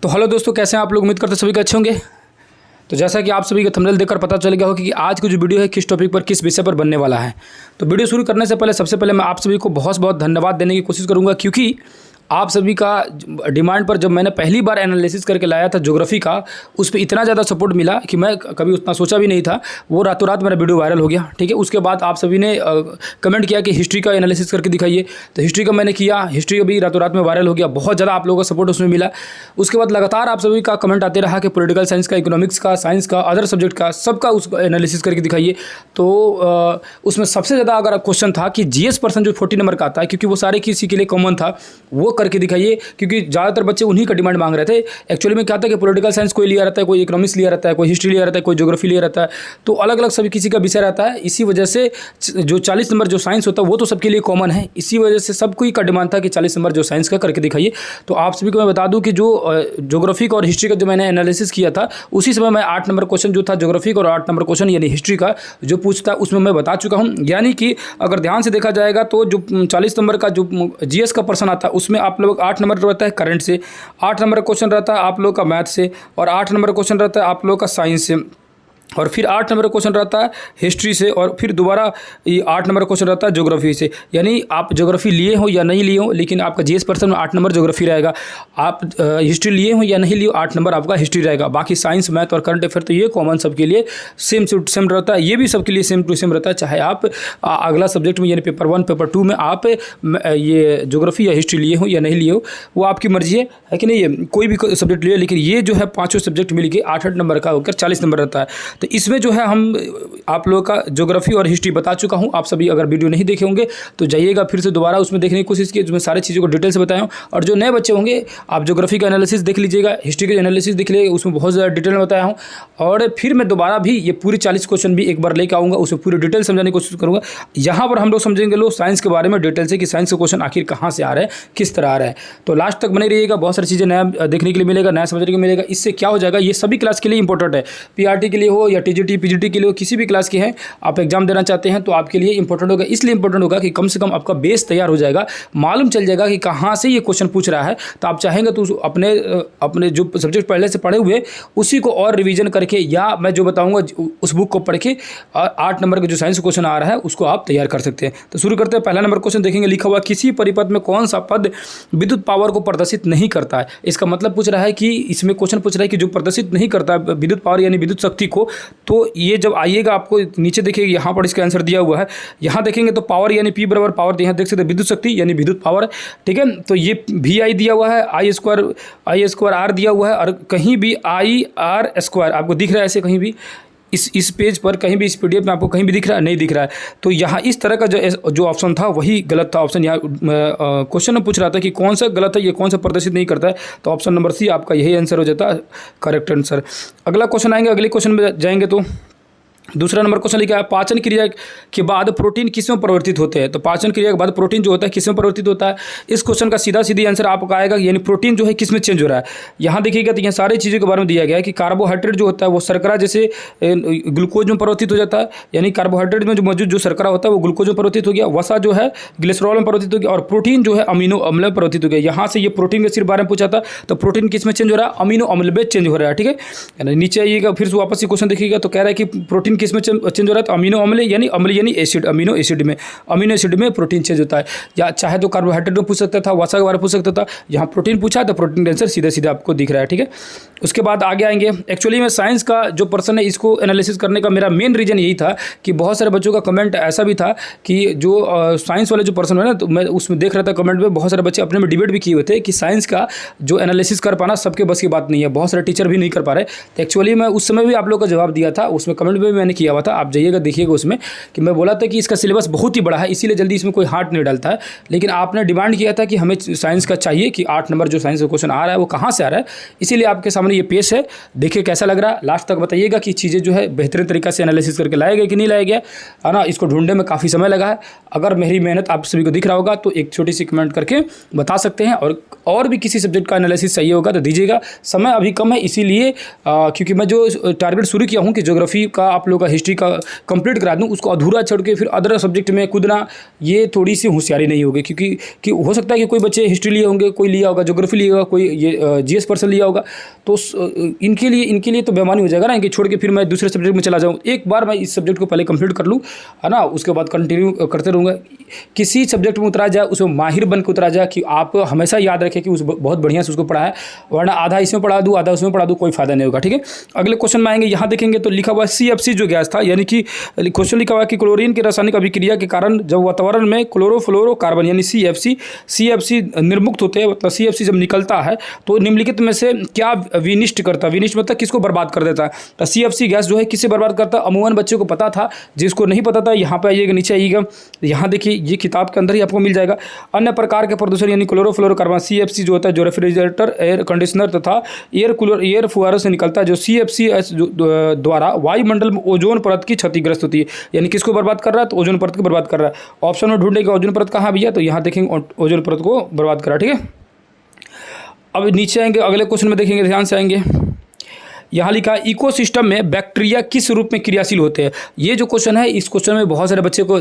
तो हेलो दोस्तों, कैसे हैं आप लोग। उम्मीद करते हैं सभी के अच्छे होंगे। तो जैसा कि आप सभी का थंबनेल देखकर पता चल गया हो कि आज की जो वीडियो है किस टॉपिक पर, किस विषय पर बनने वाला है। तो वीडियो शुरू करने से पहले सबसे पहले मैं आप सभी को बहुत बहुत धन्यवाद देने की कोशिश करूंगा, क्योंकि आप सभी का डिमांड पर जब मैंने पहली बार एनालिसिस करके लाया था ज्योग्राफी का, उस पर इतना ज़्यादा सपोर्ट मिला कि मैं कभी उतना सोचा भी नहीं था। वो रातों रात मेरा वीडियो वायरल हो गया। ठीक है, उसके बाद आप सभी ने कमेंट किया कि हिस्ट्री का एनालिसिस करके दिखाइए, तो हिस्ट्री का मैंने किया। हिस्ट्री भी रातों रात में वायरल हो गया, बहुत ज़्यादा आप लोगों का सपोर्ट उसमें मिला। उसके बाद लगातार आप सभी का कमेंट आते रहा कि पॉलिटिकल साइंस का, इकोनॉमिक्स का, साइंस का, अदर सब्जेक्ट का, सबका उसका एनालिसिस करके दिखाइए। तो उसमें सबसे ज़्यादा अगर क्वेश्चन था कि जीएस पर्सन जो 40 नंबर का आता है, क्योंकि वो सारे किसी के लिए कॉमन था, वो करके दिखाइए, क्योंकि ज़्यादातर बच्चे उन्हीं का डिमांड मांग रहे थे। एक्चुअली में क्या था कि पॉलिटिकल साइंस कोई लिया रहता है, कोई इकोनॉमिक्स लिया रहता है, कोई हिस्ट्री लिया रहता है, कोई ज्योग्राफी लिया रहता है, तो अलग अलग सभी किसी का विषय रहता है। इसी वजह से जो 40 नंबर जो साइंस होता है वो तो सबके लिए कॉमन है। इसी वजह से सब कोई का डिमांड था कि 40 नंबर जो साइंस का करके दिखाइए। तो आप सभी को मैं बता दूं कि जो ज्योग्राफी का और हिस्ट्री का जो मैंने एनालिसिस किया था, उसी समय मैं 8 नंबर क्वेश्चन जो था ज्योग्राफी का और 8 नंबर क्वेश्चन यानी हिस्ट्री का जो पूछता है उसमें मैं बता चुका हूँ। यानी कि अगर ध्यान से देखा जाएगा तो जो 40 नंबर का जो जीएस का पर्सन आता है उसमें आप लोग 8 नंबर रहता है करंट से, 8 नंबर का क्वेश्चन रहता है आप लोग का मैथ से, और 8 नंबर का क्वेश्चन रहता है आप लोग का साइंस से, और फिर 8 नंबर का क्वेश्चन रहता है हिस्ट्री से, और फिर दोबारा ये 8 नंबर का क्वेश्चन रहता है ज्योग्राफी से। यानी आप ज्योग्राफी लिए हो या नहीं लिए हो, लेकिन आपका जीएस पर्सन में 8 नंबर ज्योग्राफी रहेगा। आप हिस्ट्री लिए हो या नहीं लिए हो, 8 नंबर आपका हिस्ट्री रहेगा। बाकी साइंस, मैथ और करंट अफेयर तो ये कॉमन सबके लिए सेम रहता है। ये भी सबके लिए सेम टू सेम रहता है, चाहे आप अगला सब्जेक्ट में यानी पेपर 1 पेपर 2 में आप ये ज्योग्राफी या हिस्ट्री लिए हो या नहीं लिए हो, वो आपकी मर्जी है कि नहीं। ये कोई भी सब्जेक्ट लिए, लेकिन ये जो है पाँचों सब्जेक्ट मिल के 8-8 नंबर का होकर 40 नंबर रहता है। तो इसमें जो है हम आप लोगों का ज्योग्राफी और हिस्ट्री बता चुका हूं। आप सभी अगर वीडियो नहीं देखे होंगे तो जाइएगा फिर से दोबारा उसमें देखने की कोशिश कीजिए, जिसमें सारी चीज़ों को डिटेल से बताया हूं। और जो नए बच्चे होंगे आप ज्योग्राफी का एनालिसिस देख लीजिएगा, हिस्ट्री का एनालिसिस देख लीजिएगा, उसमें बहुत ज़्यादा डिटेल में बताया हूँ। और फिर मैं दोबारा भी ये पूरी 40 क्वेश्चन भी एक बार लेकर आऊँगा, उसमें पूरी डिटेल समझाने की कोशिश करूँगा। यहाँ पर हम लोग समझेंगे लोग साइंस के बारे में डिटेल से कि साइंस के क्वेश्चन आखिर कहाँ से आ रहे हैं, किस तरह आ रहे हैं। तो लास्ट तक बने रहिएगा, बहुत सारी चीज़ें नया देखने के लिए मिलेगा, नया समझने के लिए मिलेगा। इससे क्या हो जाएगा, ये सभी क्लास के लिए इंपॉर्टेंट है। पीआरटी के लिए हो या टीजीटी पीजीटी के लिए हो, किसी भी क्लास के हैं आप एग्जाम देना चाहते हैं तो आपके लिए इंपॉर्टेंट होगा। इसलिए इंपॉर्टेंट होगा कि कम से कम आपका बेस तैयार हो जाएगा, मालूम चल जाएगा कि कहाँ से ये क्वेश्चन पूछ रहा है। तो आप चाहेंगे तो अपने जो सब्जेक्ट पहले से पढ़े हुए उसी को और रिवीजन करके, या मैं जो बताऊंगा उस बुक को पढ़ के 8 नंबर का जो साइंस क्वेश्चन आ रहा है उसको आप तैयार कर सकते हैं। तो शुरू करते हैं। पहला नंबर क्वेश्चन देखेंगे, लिखा हुआ किसी परिपथ में कौन सा पद विद्युत पावर को प्रदर्शित नहीं करता है। इसका मतलब पूछ रहा है कि इसमें क्वेश्चन पूछ रहा है कि जो प्रदर्शित नहीं करता विद्युत पावर यानी विद्युत शक्ति को। तो ये जब आइएगा आपको नीचे देखिए यहाँ पर इसका आंसर दिया हुआ है। यहाँ देखेंगे तो पावर यानी पी बराबर पावर, यहाँ देख सकते हैं विद्युत शक्ति यानी विद्युत पावर। ठीक है, तो ये भी आई दिया हुआ है, आई स्क्वायर आर दिया हुआ है, और कहीं भी आई आर स्क्वायर आपको दिख रहा है ऐसे कहीं भी इस पेज पर, कहीं भी इस पीडीएफ में आपको कहीं भी दिख रहा है, नहीं दिख रहा है। तो यहाँ इस तरह का जो ऑप्शन था वही गलत था। ऑप्शन यहाँ क्वेश्चन में पूछ रहा था कि कौन सा गलत है, ये कौन सा प्रदर्शित नहीं करता है, तो ऑप्शन नंबर सी आपका यही आंसर हो जाता है, करेक्ट आंसर। अगला क्वेश्चन आएंगे, अगले क्वेश्चन में जाएंगे तो दूसरा नंबर क्वेश्चन लिखा है, पाचन क्रिया के बाद प्रोटीन किसमें परिवर्तित होते हैं। तो पाचन क्रिया के बाद प्रोटीन जो होता है किसमें परिवर्तित होता है। इस क्वेश्चन का सीधा सीधी आंसर आपका आएगा, यानी प्रोटीन जो है किसमें चेंज हो रहा है। यहाँ देखिएगा तो यहाँ सारी चीज़ों के बारे में दिया गया है कि कार्बोहाइड्रेट जो होता है वो शर्करा जैसे ग्लूकोज में परिवर्तित हो जाता है, यानी कार्बोहाइड्रेट में जो मौजूद जो शर्करा होता है वो ग्लूकोज में परिवर्तित हो गया, वसा जो है ग्लिसरॉल में परिवर्तित हो गया, और प्रोटीन जो है अमीनो अम्ल में परिवर्तित हो गया। यहाँ से ये प्रोटीन के सिर्फ बारे में पूछा था, तो प्रोटीन किस में चेंज हो रहा है, अमीनो अम्ल में चेंज हो रहा है। ठीक है, नीचे आइएगा फिर से वापस से क्वेश्चन देखिएगा तो कह रहा है कि प्रोटीन किस में चेंज तो अमीनो अम्ल यानी एसिड, अमीनो एसिड में प्रोटीन चेंज होता है। या चाहे तो कार्बोहाइड्रेट में पूछ सकता था, वसा के बारे में पूछ सकता था, यहाँ प्रोटीन पूछा तो प्रोटीन का आंसर सीधा सीधा आपको दिख रहा है। ठीक है, उसके बाद आगे आएंगे। एक्चुअली में साइंस का जो पर्सन है इसको एनालिसिस करने का मेरा मेन रीजन यही था कि बहुत सारे बच्चों का कमेंट ऐसा भी था कि जो साइंस वाले जो पर्सन है ना, तो मैं उसमें देख रहा था कमेंट में बहुत सारे बच्चे अपने में डिबेट भी किए हुए थे कि साइंस का जो एनालिसिस कर पाना सबके बस की बात नहीं है, बहुत सारे टीचर भी नहीं कर पा रहे। तो एक्चुअली मैं उस समय भी आप लोग का जवाब दिया था, उसमें कमेंट में भी मैंने किया हुआ था, आप जाइएगा देखिएगा उसमें, कि मैं बोला था कि इसका सिलेबस बहुत ही बड़ा है, इसीलिए जल्दी इसमें कोई हार्ट नहीं डालता है। लेकिन आपने डिमांड किया था कि हमें साइंस का चाहिए कि 8 नंबर जो साइंस का क्वेश्चन आ रहा है वो कहाँ से आ रहा है, इसीलिए आपके सामने ये पेश है। देखिए कैसा लग रहा है, लास्ट तक बताइएगा कि चीज़ें जो है बेहतरीन तरीका से एनालिसिस करके लाया गया कि नहीं लाया गया है ना। इसको ढूंढने में काफ़ी समय लगा है। अगर मेरी मेहनत आप सभी को दिख रहा होगा तो एक छोटी सी कमेंट करके बता सकते हैं, और भी किसी सब्जेक्ट का एनालिसिस चाहिए होगा तो दीजिएगा। समय अभी कम है, इसीलिए क्योंकि मैं जो टारगेट शुरू किया हूँ कि ज्योग्राफी का आप लोग लोग का हिस्ट्री का कंप्लीट करा दूँ, उसको अधूरा छोड़ के फिर अदर सब्जेक्ट में कूदना, ये थोड़ी सी होशियारी नहीं होगी। क्योंकि हो सकता है कि कोई बच्चे हिस्ट्री लिए होंगे, कोई लिया होगा ज्योग्राफी लिया होगा, कोई ये जीएस पर्सन लिया होगा, तो इनके लिए तो बेईमानी हो जाएगा ना कि छोड़ के फिर मैं दूसरे सब्जेक्ट में चला जाऊँ। एक बार मैं इस सब्जेक्ट को पहले कंप्लीट कर लूँ, है ना, उसके बाद कंटिन्यू करते रहूँगा। किसी सब्जेक्ट में उतरा जाए, उसमें माहिर बन के उतरा जाए, कि आप हमेशा याद रखें कि उस बहुत बढ़िया से उसको पढ़ा है, वरना आधा इसमें पढ़ा दूँ, आधा उसमें पढ़ा दूँ, कोई फायदा नहीं होगा। ठीक है, अगले क्वेश्चन में आएंगे। यहाँ देखेंगे तो लिखा हुआ है CFC जो गैस था, यानी कि क्वेश्चन लिखा हुआ है कि क्लोरीन की रासायनिक अभिक्रिया के कारण जब वातावरण में क्लोरोफ्लोरोकार्बन यानी CFC निर्मुक्त होते हैं, मतलब CFC जब निकलता है तो निम्नलिखित में से क्या विनिष्ट करता है? विनिष्ट मतलब किसको बर्बाद कर देता है? तो CFC गैस जो है किसे बर्बाद करता है? अमूमन बच्चों को पता था, जिसको नहीं पता था यहाँ पे आइएगा, नीचे आइएगा, यहाँ देखिए ये किताब के अंदर ही आपको मिल जाएगा। अन्य प्रकार के प्रदूषण यानी क्लोरोफ्लोरोकार्बन CFC जो होता है, जो रेफ्रिजरेटर, एयर कंडीशनर तथा एयर फुहारों से निकलता है, जो CFC द्वारा वायुमंडल में ओजोन परत की क्षतिग्रस्त होती है। यानी किसको बर्बाद कर रहा है? तो ओजोन परत को बर्बाद कर रहा है। ऑप्शन में ढूंढेगा ओजोन परत कहाँ भैया, तो यहाँ देखेंगे ओजोन परत को बर्बाद कर रहा है। ठीक है, अब नीचे आएंगे, अगले क्वेश्चन में देखेंगे, ध्यान से आएंगे। यहाँ लिखा है इकोसिस्टम में बैक्टीरिया किस रूप में क्रियाशील होते हैं। ये जो क्वेश्चन है, इस क्वेश्चन में बहुत सारे बच्चे को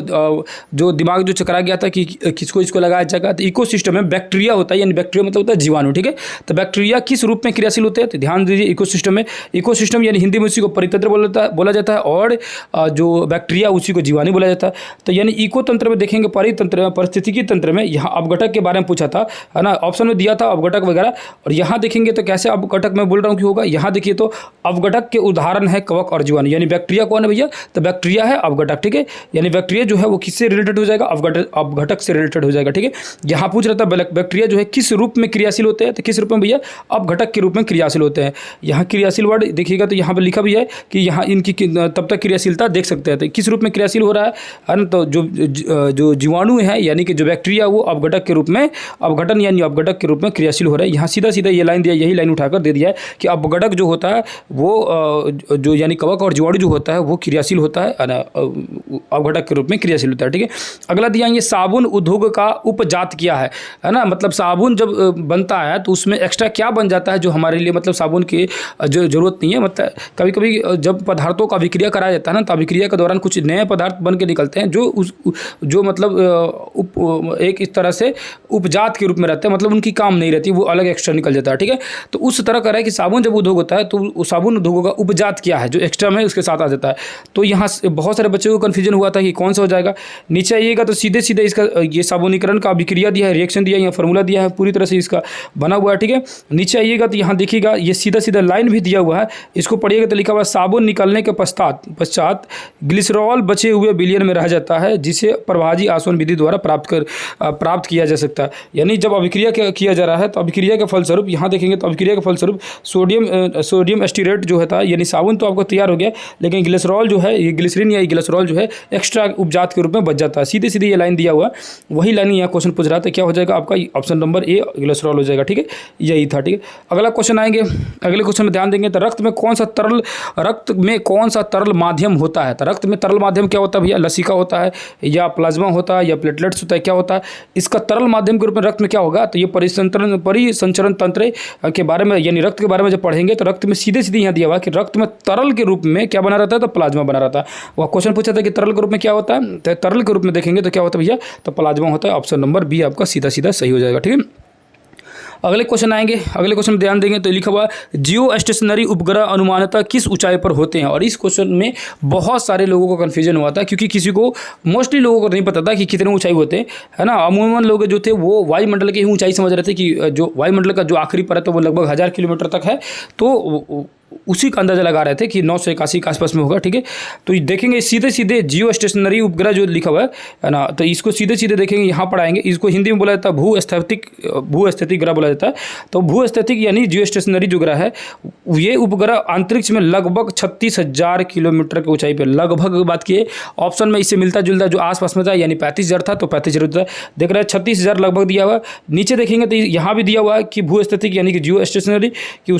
जो दिमाग जो चकरा गया था कि किसको इसको लगाया जाएगा। तो इकोसिस्टम में बैक्टीरिया होता है, यानी बैक्टीरिया मतलब होता है जीवाणु। ठीक है, तो बैक्टीरिया किस रूप में क्रियाशील होते हैं? तो ध्यान दीजिए, इकोसिस्टम में, इकोसिस्टम यानी हिंदी में उसी को परितंत्र बोला जाता है, और जो बैक्टीरिया उसी को जीवाणु बोला जाता है। तो यानी इको तंत्र में देखेंगे, परितंत्र, परिस्थितिकी तंत्र में, यहाँ अपघटक के बारे में पूछा था, है ना, ऑप्शन में दिया था अपघटक वगैरह। और यहाँ देखेंगे तो कैसे अपघटक मैं बोल रहा हूँ कि होगा, यहाँ देखिए तो अपघटक के उदाहरण है कवक और जीवाणु। यानी बैक्टीरिया कौन है भैया? तो बैक्टीरिया है अपघटक। ठीक है, यानी बैक्टीरिया जो है वो किससे रिलेटेड हो जाएगा? अपघटक से रिलेटेड हो जाएगा। ठीक है, यहाँ पूछ रहा था बैक्टीरिया जो है किस रूप में क्रियाशील होते हैं, तो किस रूप में भैया? अपघटक के रूप में क्रियाशील होते हैं। यहाँ क्रियाशील वर्ड देखिएगा तो यहाँ पर लिखा भी है कि यहाँ इनकी तब तक क्रियाशीलता देख सकते हैं। तो किस रूप में क्रियाशील हो रहा है ना, तो जो जीवाणु है यानी कि जो बैक्टीरिया वो अपघटक के रूप में, अपघटन यानी अपघटक के रूप में क्रियाशील हो रहा है। यहाँ सीधा सीधा ये लाइन दिया, यही लाइन उठाकर दे दिया है कि अपघटक जो होता है वो जो यानी कवक और जीवाणु जो होता है वो क्रियाशील होता है, अपघटक के रूप में क्रियाशील होता है। ठीक है, अगला दिया ये साबुन उद्योग का उपजात क्या है ना, मतलब साबुन जब बनता है तो उसमें एक्स्ट्रा क्या बन जाता है जो हमारे लिए मतलब साबुन की जो जरूरत नहीं है। मतलब कभी कभी जब पदार्थों का अभिक्रिया कराया जाता है ना, तो अभिक्रिया के दौरान कुछ नए पदार्थ बन के निकलते हैं जो मतलब एक इस तरह से उपजात के रूप में रहते हैं, मतलब उनकी काम नहीं रहती, वो अलग एक्स्ट्रा निकल जाता है। ठीक है, तो उस तरह का है कि साबुन जब उद्योग होता है तो साबुन उद्योग का उपजात क्या है जो एक्स्ट्रा में उसके साथ आ जाता है। तो यहाँ बहुत सारे बच्चों को कन्फ्यूजन हुआ था कि कौन सा हो जाएगा। नीचे आइएगा तो सीधे सीधे इसका ये साबुनीकरण का अभिक्रिया दिया है, रिएक्शन दिया है, यहाँ फार्मूला दिया है, पूरी तरह से इसका बना हुआ है। ठीक है, नीचे आइएगा तो यहाँ देखिएगा ये सीधा सीधा लाइन भी दिया हुआ है, इसको पढ़िएगा तो लिखा हुआ है साबुन निकलने के पश्चात ग्लिसरॉल बचे हुए विलयन में रह जाता है, जिसे प्रभाजी आसवन विधि द्वारा प्राप्त किया जा सकता है। यानी जब अभिक्रिया किया जा रहा है तो अभिक्रिया के फलस्वरूप यहाँ देखेंगे तो अभिक्रिया के फलस्वरूप सोडियम एस्टीरेट जो होता है, यानी साबुन तो आपको तैयार हो गया, लेकिन ग्लिसरॉल जो है, ये ग्लिसरीन या ग्लिसरॉल जो है एक्स्ट्रा उपजात के रूप में बच जाता है। सीधे सीधे ये लाइन दिया हुआ, वही लाइन यहाँ क्वेश्चन पूछ रहा था, क्या हो जाएगा आपका ऑप्शन नंबर ए ग्लिसरॉल हो जाएगा। ठीक है, यही था। ठीक है, अगला क्वेश्चन आएंगे, अगले क्वेश्चन में ध्यान देंगे तो रक्त में कौन सा तरल माध्यम होता है। तो रक्त में तरल माध्यम क्या होता है भैया? लसिका होता है या प्लाज्मा होता है या प्लेटलेट्स होता है, क्या होता है? इसका तरल माध्यम के रूप में रक्त में क्या होगा? तो ये परिसंचरण तंत्र के बारे में यानी रक्त के बारे में जब पढ़ेंगे तो रक्त में सीधे सीधे यहाँ दिया हुआ कि रक्त में तरल के रूप में क्या बना रहता है? तो प्लाज्मा बना रहता है। वह क्वेश्चन पूछा था कि तरल के रूप में क्या होता है, तो तरल के रूप में देखेंगे तो क्या होता है भैया? तो प्लाज्मा होता है। ऑप्शन नंबर बी आपका सीधा सीधा सही हो जाएगा। ठीक है, अगले क्वेश्चन आएंगे, अगले क्वेश्चन में ध्यान देंगे तो लिखा हुआ जियो स्टेशनरी उपग्रह अनुमानतः किस ऊंचाई पर होते हैं। और इस क्वेश्चन में बहुत सारे लोगों को कन्फ्यूजन हुआ था, क्योंकि किसी को मोस्टली लोगों को नहीं पता था कि कितने ऊंचाई होते हैं, है ना। अमूमन लोग जो थे वो वायुमंडल की ही ऊंचाई समझ रहे थे कि जो वायुमंडल का जो आखिरी परत है वो लगभग 1000 किलोमीटर तक है, तो उसी का अंदाजा लगा रहे थे कि 981 के आसपास में होगा। ठीक है, तो देखेंगे सीधे सीधे जियो स्टेशनरी उपग्रह जो लिखा हुआ है ना, तो इसको सीधे सीधे देखेंगे, यहाँ पर आएंगे, इसको हिंदी में बोला जाता है भूस्थैतिक ग्रह बोला जाता है। तो भूस्थैतिक यानी जियो स्टेशनरी जो ग्रह है, ये उपग्रह अंतरिक्ष में लगभग 36,000 किलोमीटर की ऊंचाई पर, लगभग बात किए ऑप्शन में इससे मिलता जुलता जो आसपास में था, यानी 35,000 था तो 35,000 था, देख रहे हैं 36,000 लगभग दिया हुआ। नीचे देखेंगे तो यहाँ भी दिया हुआ है कि भूस्थैतिक यानी कि जियो स्टेशनरी की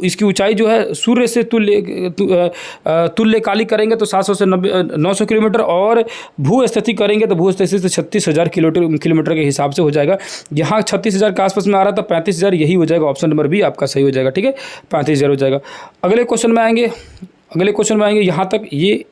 इसकी ऊंचाई जो है सूर्य से तुल्यकालिक करेंगे तो 700 से 900 किलोमीटर, और भूस्थैतिक करेंगे तो भूस्थैतिक से 36,000 किलोमीटर के हिसाब से हो जाएगा। यहाँ 36,000 के आसपास में आ रहा था, 35,000 यही हो जाएगा। ऑप्शन नंबर बी आपका सही हो जाएगा। ठीक है, 35,000 हो जाएगा। अगले क्वेश्चन में आएंगे, यहाँ तक ये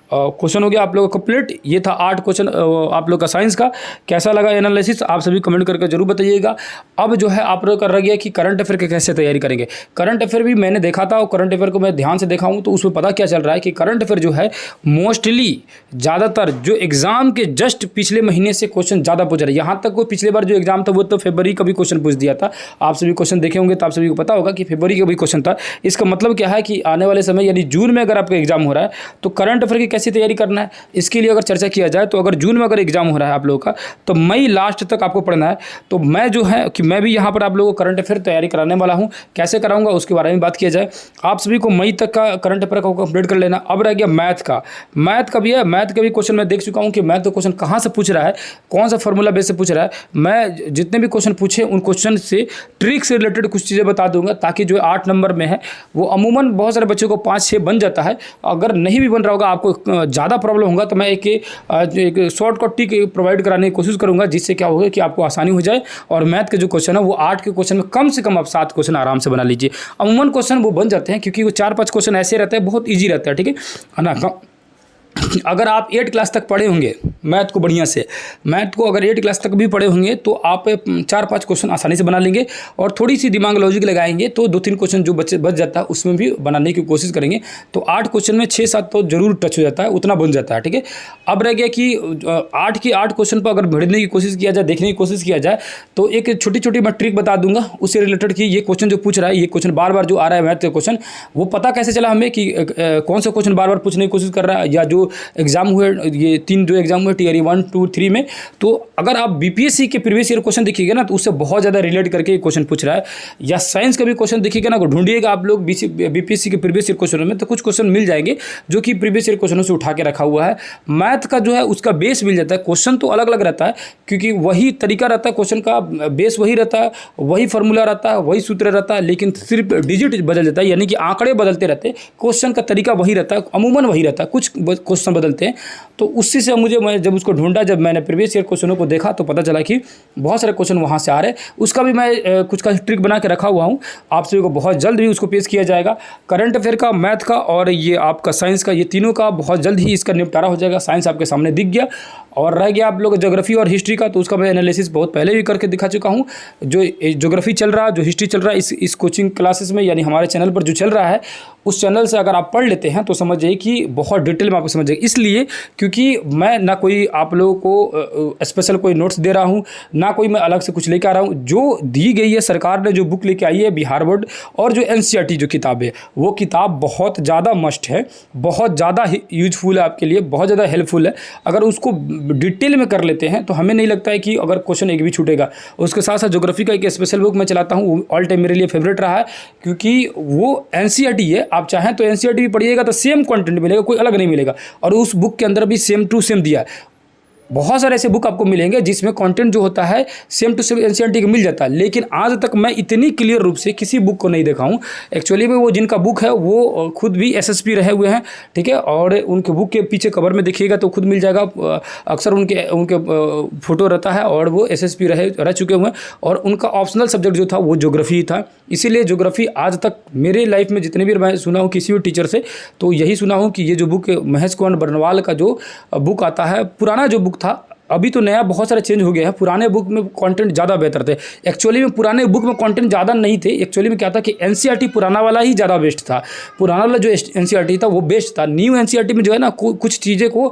क्वेश्चन हो गया आप लोगों का कंप्लीट। ये था 8 क्वेश्चन आप लोग का साइंस का। कैसा लगा एनालिसिस आप सभी कमेंट करके जरूर बताइएगा। अब जो है आप लोग का रह गया कि करंट अफेयर की कैसे तैयारी करेंगे। करंट अफेयर भी मैंने देखा था और करंट अफेयर को मैं ध्यान से देखा हूँ तो उसमें पता क्या चल रहा है कि करंट अफेयर जो है मोस्टली ज़्यादातर जो एग्जाम के जस्ट पिछले महीने से क्वेश्चन ज़्यादा पूछ रहे हैं। यहाँ तक वो पिछले बार जो एग्जाम था वो तो फरवरी का भी क्वेश्चन पूछ दिया था। आप सभी क्वेश्चन देखे होंगे तो आप सभी को पता होगा कि फरवरी का भी क्वेश्चन था। इसका मतलब क्या है कि आने वाले समय यानी जून में अगर आपका एग्जाम हो रहा है तो करंट अफेयर की कैसी तैयारी करना है इसके लिए अगर चर्चा किया जाए तो अगर जून में अगर एग्जाम हो रहा है आप लोगों का तो मई लास्ट तक आपको पढ़ना है। तो मैं जो है कि मैं भी यहाँ पर आप लोगों को करंट अफेयर तैयारी कराने वाला हूँ। कैसे कराऊंगा उसके बारे में बात किया जाए। आप सभी को मई तक का करंट अफेयर को कंप्लीट कर लेना। अब रह गया मैथ का। मैथ का भी है, मैथ का भी क्वेश्चन मैं देख चुका हूँ कि मैथ का क्वेश्चन कहाँ से पूछ रहा है, कौन सा फॉर्मूला बेस से पूछ रहा है। मैं जितने भी क्वेश्चन पूछे उन क्वेश्चन से ट्रिक से रिलेटेड कुछ चीज़ें बता दूंगा ताकि जो 8 नंबर में है वो अमूमन बहुत सारे बच्चों को 5-6 बन जाता है। अगर नहीं भी बन रहा होगा आपको ज़्यादा प्रॉब्लम होगा तो मैं एक शॉर्टकट ट्रिक प्रोवाइड कराने की कोशिश करूंगा जिससे क्या होगा कि आपको आसानी हो जाए और मैथ के जो क्वेश्चन है वो 8 के क्वेश्चन में कम से कम आप 7 क्वेश्चन आराम से बना लीजिए। अमूमन क्वेश्चन वो बन जाते हैं क्योंकि वो 4-5 क्वेश्चन ऐसे रहते हैं, बहुत ईजी रहता है। ठीक है ना। अगर आप 8 क्लास तक पढ़े होंगे मैथ को बढ़िया से, मैथ को अगर 8 क्लास तक भी पढ़े होंगे तो आप 4-5 क्वेश्चन आसानी से बना लेंगे और थोड़ी सी दिमाग लॉजिक लगाएंगे तो 2-3 क्वेश्चन जो बच्चे बच जाता है उसमें भी बनाने की कोशिश करेंगे तो 8 क्वेश्चन में 6-7 तो जरूर टच हो जाता है, उतना बन जाता है। ठीक है। अब रह गया कि 8 के 8 क्वेश्चन पर अगर भिड़ने की कोशिश किया जाए, देखने की कोशिश किया जाए तो एक छोटी छोटी मैं ट्रिक बता दूंगा उससे रिलेटेड कि ये क्वेश्चन जो पूछ रहा है, ये क्वेश्चन बार बार जो आ रहा है मैथ का क्वेश्चन, वो पता कैसे चला हमें कि कौन सा क्वेश्चन बार बार पूछने की कोशिश कर रहा है। या जो एग्जाम हुए ये 3 जो एग्जाम हुए टीयर 1, 2, 3 में, तो अगर आप बीपीएससी के प्रीवियस ईयर क्वेश्चन देखिएगा ना तो उससे बहुत ज़्यादा रिलेट करके क्वेश्चन पूछ रहा है। या साइंस का भी क्वेश्चन देखिएगा ना, ढूंढिएगा आप लोग बीपीएससी के प्रीवियस ईयर क्वेश्चनों में तो कुछ क्वेश्चन मिल जाएंगे जो कि प्रीवियस ईयर क्वेश्चनों से उठा के रखा हुआ है। मैथ का जो है उसका बेस मिल जाता है, क्वेश्चन तो अलग अलग रहता है क्योंकि वही तरीका रहता है, क्वेश्चन का बेस वही रहता है, वही फॉर्मूला रहता है, वही सूत्र रहता है, लेकिन सिर्फ डिजिट बदल जाता है यानी कि आंकड़े बदलते रहते हैं। क्वेश्चन का तरीका वही रहता है, अमूमन वही रहता है, कुछ क्वेश्चन बदलते हैं। तो उसी से मैं जब उसको ढूंढा, जब मैंने प्रीवियस ईयर क्वेश्चनों को देखा तो पता चला कि बहुत सारे क्वेश्चन वहाँ से आ रहे हैं। उसका भी मैं कुछ का ट्रिक बना के रखा हुआ हूँ, आप सभी को बहुत जल्द भी उसको पेश किया जाएगा। करंट अफेयर का, मैथ का और ये आपका साइंस का, ये तीनों का बहुत जल्द ही इसका निपटारा हो जाएगा। साइंस आपके सामने दिख गया और रह गया आप लोग ज्योग्राफी और हिस्ट्री का, तो उसका मैं एनालिसिस बहुत पहले भी करके दिखा चुका हूँ। जो ज्योग्राफी चल रहा है, जो हिस्ट्री चल रहा है इस कोचिंग क्लासेस में यानी हमारे चैनल पर जो चल रहा है, उस चैनल से अगर आप पढ़ लेते हैं तो समझ जाइए कि बहुत डिटेल में आपको समझ जाइए। इसलिए क्योंकि मैं ना कोई आप लोगों को स्पेशल कोई नोट्स दे रहा हूँ, ना कोई मैं अलग से कुछ लेकर आ रहा हूँ। जो दी गई है सरकार ने, जो बुक लेके आई है बिहार बोर्ड, और जो एनसीईआरटी जो किताब है, वो किताब बहुत ज़्यादा मस्ट है, बहुत ज़्यादा यूजफुल है आपके लिए, बहुत ज़्यादा हेल्पफुल है। अगर उसको डिटेल में कर लेते हैं तो हमें नहीं लगता है कि अगर क्वेश्चन एक भी छूटेगा। उसके साथ साथ ज्योग्राफी का एक स्पेशल बुक मैं चलाता हूँ, ऑल टाइम मेरे लिए फेवरेट रहा है क्योंकि वो एनसीईआरटी है। आप चाहें तो एनसीईआरटी भी पढ़िएगा तो सेम कंटेंट मिलेगा, कोई अलग नहीं मिलेगा, और उस बुक के अंदर भी सेम टू सेम दिया है। बहुत सारे ऐसे बुक आपको मिलेंगे जिसमें कंटेंट जो होता है सेम टू सेम एनसीईआरटी का मिल जाता है, लेकिन आज तक मैं इतनी क्लियर रूप से किसी बुक को नहीं देखा हूँ। एक्चुअली में वो जिनका बुक है वो खुद भी एसएसपी रहे हुए हैं, ठीक है, और उनके बुक के पीछे कवर में देखिएगा तो खुद मिल जाएगा। अक्सर उनके फोटो रहता है और वो एसएसपी रह चुके हुए हैं, और उनका ऑप्शनल सब्जेक्ट जो था वो ज्योग्राफी था। इसीलिए ज्योग्राफी आज तक मेरे लाइफ में जितने भी मैं सुना हूँ किसी भी टीचर से, तो यही सुना हूँ कि ये जो बुक महेश कुमार बर्नवाल का जो बुक आता है, पुराना जो बुक था, अभी तो नया बहुत सारे चेंज हो गया है। पुराने बुक में कंटेंट ज़्यादा बेहतर थे। एक्चुअली में पुराने बुक में कंटेंट ज़्यादा नहीं थे। एक्चुअली में क्या था कि एनसीईआरटी पुराना वाला ही ज़्यादा बेस्ट था। पुराना वाला जो एनसीईआरटी था वो बेस्ट था। न्यू एनसीईआरटी में जो है ना कुछ चीज़ें को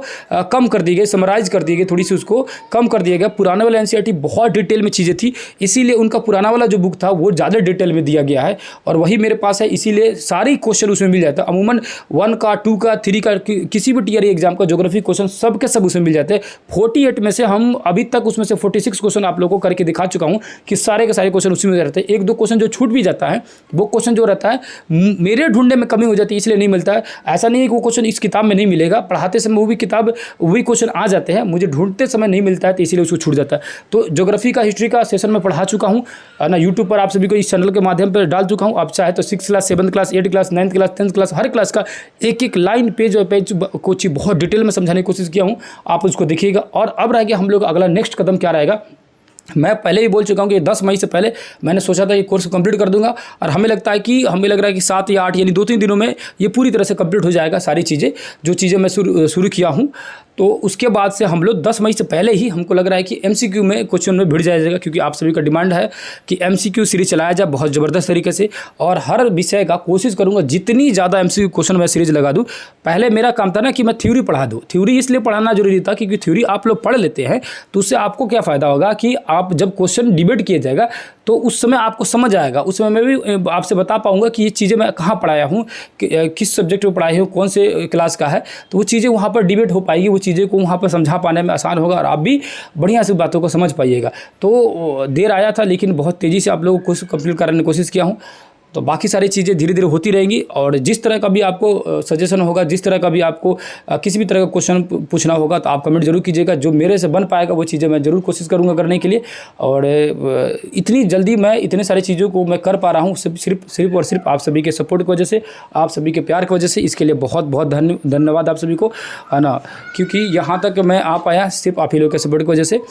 कम कर दी गई, समराइज कर दी गई, थोड़ी सी उसको कम कर दिया गया। पुराने वाला एनसीईआरटी बहुत डिटेल में चीज़ें थी, इसीलिए उनका पुराना वाला जो बुक था वो ज़्यादा डिटेल में दिया गया है, और वही मेरे पास है। इसीलिए सारी क्वेश्चन उसमें मिल जाता है। अमूमन 1 का, 2 का, 3 का, किसी भी टीआरई एग्जाम का ज्योग्राफी क्वेश्चन सब के सब उसमें मिल जाते हैं। 48 में से हम अभी तक उसमें से 46 क्वेश्चन आप लोगों को करके दिखा चुका हूं कि सारे के सारे क्वेश्चन उसी में रहते हैं। 1-2 क्वेश्चन जो छूट भी जाता है, वो क्वेश्चन जो रहता है मेरे ढूंढने में कमी हो जाती है, इसलिए नहीं मिलता है। ऐसा नहीं है कि वो क्वेश्चन इस किताब में नहीं मिलेगा, पढ़ाते समय वो भी किताब वही क्वेश्चन आ जाते हैं, मुझे ढूंढते समय नहीं मिलता है तो इसीलिए उसको छूट जाता है। तो ज्योग्राफी का, हिस्ट्री का सेशन में पढ़ा चुका हूँ ना, यूट्यूब पर आप सभी को इस चैनल के माध्यम पर डाल चुका हूँ। आप चाहे तो 6th class, 7th class, 8th class, 9th class, 10th class, हर क्लास का एक लाइन पेज को बहुत डिटेल में समझाने की कोशिश किया हूँ, आप उसको देखिएगा। और अब रह गया हम लोग अगला नेक्स्ट कदम क्या रहेगा। मैं पहले ही बोल चुका हूँ कि 10 मई से पहले मैंने सोचा था कि कोर्स कंप्लीट कर दूंगा, और हमें लग रहा है कि 7 या 8 यानी 2-3 दिनों में ये पूरी तरह से कंप्लीट हो जाएगा। सारी चीज़ें जो चीज़ें मैं शुरू किया हूँ, तो उसके बाद से हम लोग 10 मई से पहले ही हमको लग रहा है कि MCQ में क्वेश्चन में भिड़ जाएगा, क्योंकि आप सभी का डिमांड है कि MCQ सीरीज चलाया जाए बहुत ज़बरदस्त तरीके से। और हर विषय का कोशिश करूँगा जितनी ज़्यादा MCQ क्वेश्चन मैं सीरीज लगा दूँ। पहले मेरा काम था ना कि मैं थ्योरी पढ़ा दूँ। थ्योरी इसलिए पढ़ाना जरूरी था क्योंकि थ्योरी आप लोग पढ़ लेते हैं तो उससे आपको क्या फ़ायदा होगा कि आप जब क्वेश्चन डिबेट किया जाएगा तो उस समय आपको समझ आएगा। उस समय मैं भी आपसे बता पाऊंगा कि ये चीज़ें मैं कहाँ पढ़ाया हूँ, किस सब्जेक्ट में पढ़ाई हूँ, कौन से क्लास का है, तो वो चीज़ें वहाँ पर डिबेट हो पाएगी, वो चीज़ें को वहाँ पर समझा पाने में आसान होगा और आप भी बढ़िया से बातों को समझ पाइएगा। तो देर आया था लेकिन बहुत तेज़ी से आप लोगों को कंप्लीट कराने की कोशिश किया हूँ। तो बाकी सारी चीज़ें धीरे धीरे होती रहेंगी, और जिस तरह का भी आपको सजेशन होगा, जिस तरह का भी आपको किसी भी तरह का क्वेश्चन पूछना होगा तो आप कमेंट जरूर कीजिएगा। जो मेरे से बन पाएगा वो चीज़ें मैं ज़रूर कोशिश करूँगा करने के लिए। और इतनी जल्दी मैं इतने सारी चीज़ों को मैं कर पा रहा हूँ सिर्फ और सिर्फ आप सभी के सपोर्ट की वजह से, आप सभी के प्यार की वजह से। इसके लिए बहुत बहुत धन्यवाद आप सभी को, है ना, क्योंकि यहाँ तक मैं आ पाया सिर्फ आप ही लोग के सपोर्ट की वजह से।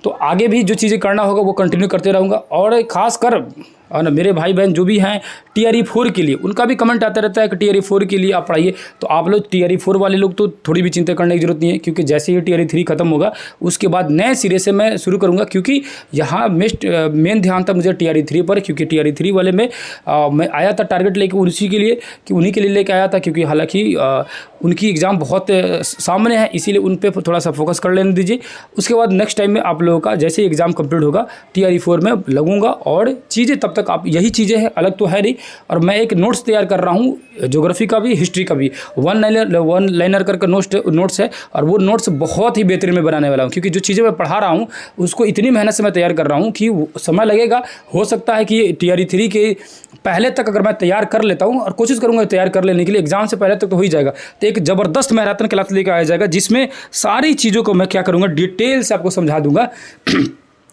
तो आगे भी जो चीज़ें करना होगा वो कंटिन्यू करते रहूँगा। और ख़ासकर और ना मेरे भाई बहन जो भी हैं TRE 4 के लिए, उनका भी कमेंट आता रहता है कि TRE 4 के लिए आप पढ़ाइए। तो आप लोग TRE 4 वाले लोग तो थोड़ी भी चिंता करने की जरूरत नहीं है, क्योंकि जैसे ही TRE 3 खत्म होगा उसके बाद नए सिरे से मैं शुरू करूंगा। क्योंकि यहाँ मेन ध्यान था मुझे TRE 3 पर, क्योंकि TRE 3 वाले में मैं आया था टारगेट लेके उसी के लिए, कि उन्हीं के लिए लेके आया था। क्योंकि हालांकि उनकी एग्ज़ाम बहुत सामने है, इसीलिए उन पर थोड़ा सा फोकस कर लेने दीजिए। उसके बाद नेक्स्ट टाइम में आप लोगों का जैसे ही एग्ज़ाम कंप्लीट होगा TRE 4 में लगूंगा। और चीज़ें तब तक आप यही चीज़ें हैं, अलग तो है नहीं। और मैं एक नोट्स तैयार कर रहा हूँ, ज्योग्राफी का भी, हिस्ट्री का भी, वन लाइनर करके नोट्स है। और वो नोट्स बहुत ही बेहतरीन में बनाने वाला हूँ, क्योंकि जो चीज़ें मैं पढ़ा रहा हूँ उसको इतनी मेहनत से मैं तैयार कर रहा हूँ कि समय लगेगा। हो सकता है कि TRE 3 के पहले तक अगर मैं तैयार कर लेता हूँ, और कोशिश करूँगा तैयार कर लेने के लिए, एग्जाम से पहले तक तो हो ही जाएगा। तो एक ज़बरदस्त मैराथन क्लास लेकर आया जाएगा, जिसमें सारी चीज़ों को मैं क्या करूँगा, डिटेल से आपको समझा दूंगा।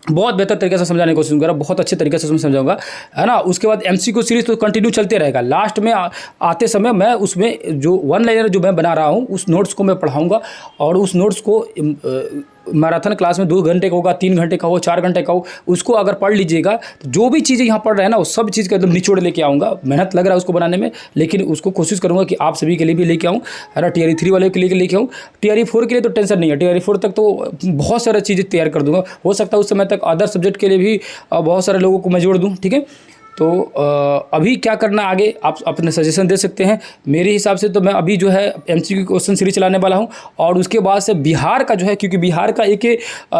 बहुत बेहतर तरीके से समझाने की कोशिश करूँगा, बहुत अच्छे तरीके से समझाऊंगा, है ना। उसके बाद MCQ सीरीज तो कंटिन्यू चलते रहेगा। लास्ट में आते समय मैं उसमें जो वन लाइनर जो मैं बना रहा हूँ उस नोट्स को मैं पढ़ाऊँगा, और उस नोट्स को मैराथन क्लास में 2 घंटे का होगा, 3 घंटे का हो, 4 घंटे का हो, उसको अगर पढ़ लीजिएगा तो जो भी चीज़ें यहाँ पढ़ रहे हैं ना वो सब चीज़ का एकदम निचोड़ लेके आऊँगा। मेहनत लग रहा है उसको बनाने में, लेकिन उसको कोशिश करूँगा कि आप सभी के लिए भी लेके आऊँ, है ना। TRE 3 वाले के लिए लेके आऊँ। TRE 4 के लिए तो टेंशन नहीं है, TRE 4 तक तो बहुत सारी चीज़ें तैयार कर दूँगा। हो सकता है उस समय तक अदर सब्जेक्ट के लिए भी बहुत सारे लोगों को मैं जोड़ दूँ, ठीक है। तो अभी क्या करना आगे आप अपने सजेशन दे सकते हैं। मेरे हिसाब से तो मैं अभी जो है MCQ क्वेश्चन सीरीज चलाने वाला हूं, और उसके बाद से बिहार का जो है, क्योंकि बिहार का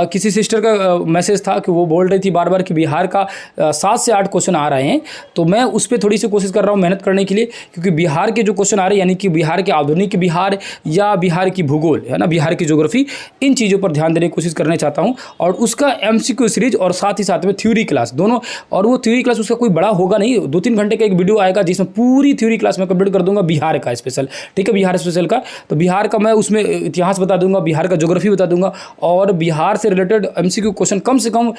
किसी सिस्टर का मैसेज था कि वो बोल रही थी बार बार कि बिहार का 7 से 8 क्वेश्चन आ रहे हैं। तो मैं उस पर थोड़ी सी कोशिश कर रहा हूँ मेहनत करने के लिए, क्योंकि बिहार के जो क्वेश्चन आ रहे हैं, यानी कि बिहार के आधुनिक बिहार या बिहार की भूगोल, है ना, बिहार की ज्योग्राफी, इन चीज़ों पर ध्यान देने की कोशिश करना चाहता हूँ। और उसका MCQ सीरीज और साथ ही साथ में थ्योरी क्लास दोनों। और वो थ्योरी क्लास उसका कोई बड़ा होगा नहीं, 2-3 घंटे का एक वीडियो आएगा जिसमें पूरी थ्योरी क्लास में कंप्लीट कर दूंगा बिहार का स्पेशल, ठीक है, बिहार स्पेशल का। तो बिहार का मैं उसमें इतिहास बता दूंगा, बिहार का ज्योग्राफी बता दूंगा, और बिहार से रिलेटेड MCQ क्वेश्चन कम से कम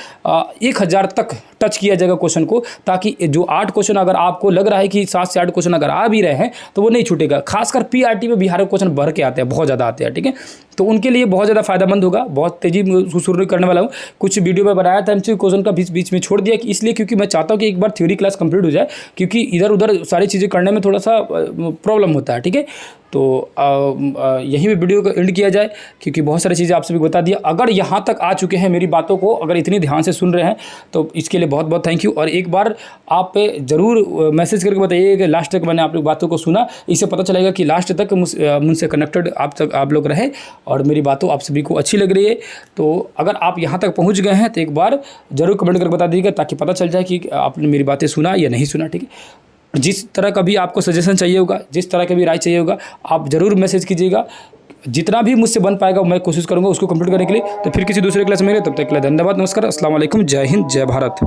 1000 तक टच किया जाएगा क्वेश्चन को, ताकि जो 8 क्वेश्चन अगर आपको लग रहा है कि 7 से 8 क्वेश्चन अगर आ भी रहे हैं तो वो नहीं छूटेगा। खासकर PRT में बिहार के क्वेश्चन भर के आते हैं, बहुत ज़्यादा आते हैं, ठीक है। तो उनके लिए बहुत ज़्यादा फायदेमंद होगा। बहुत तेज़ी शुरू करने वाला हूँ। कुछ वीडियो में बनाया था MCQ क्वेश्चन का, बीच में छोड़ दिया, कि इसलिए क्योंकि मैं चाहता हूँ कि एक बार थ्योरी क्लास कंप्लीट हो जाए, क्योंकि इधर उधर सारी चीज़ें करने में थोड़ा सा प्रॉब्लम होता है, ठीक है। तो यहीं पे वीडियो को एंड किया जाए, क्योंकि बहुत सारी चीज़ें आप सभी को बता दिया। अगर यहाँ तक आ चुके हैं मेरी बातों को, अगर इतनी ध्यान से सुन रहे हैं, तो इसके लिए बहुत बहुत थैंक यू। और एक बार आप ज़रूर मैसेज करके बताइए कि लास्ट तक मैंने आप लोग बातों को सुना। इससे पता चलेगा कि लास्ट तक मुझसे कनेक्टेड आप लोग रहे और मेरी बातों आप सभी को अच्छी लग रही है। तो अगर आप यहाँ तक पहुँच गए हैं तो एक बार ज़रूर कमेंट करके बता दीजिएगा, ताकि पता चल जाए कि आपने मेरी बातें सुना या नहीं सुना, ठीक है। जिस तरह का भी आपको सजेशन चाहिए होगा, जिस तरह का भी राय चाहिए होगा, आप ज़रूर मैसेज कीजिएगा। जितना भी मुझसे बन पाएगा मैं कोशिश करूँगा उसको कंप्लीट करने के लिए। तो फिर किसी दूसरे क्लास में मिले, तब तक के लिए धन्यवाद, नमस्कार, अस्सलाम वालेकुम, जय हिंद, जय भारत।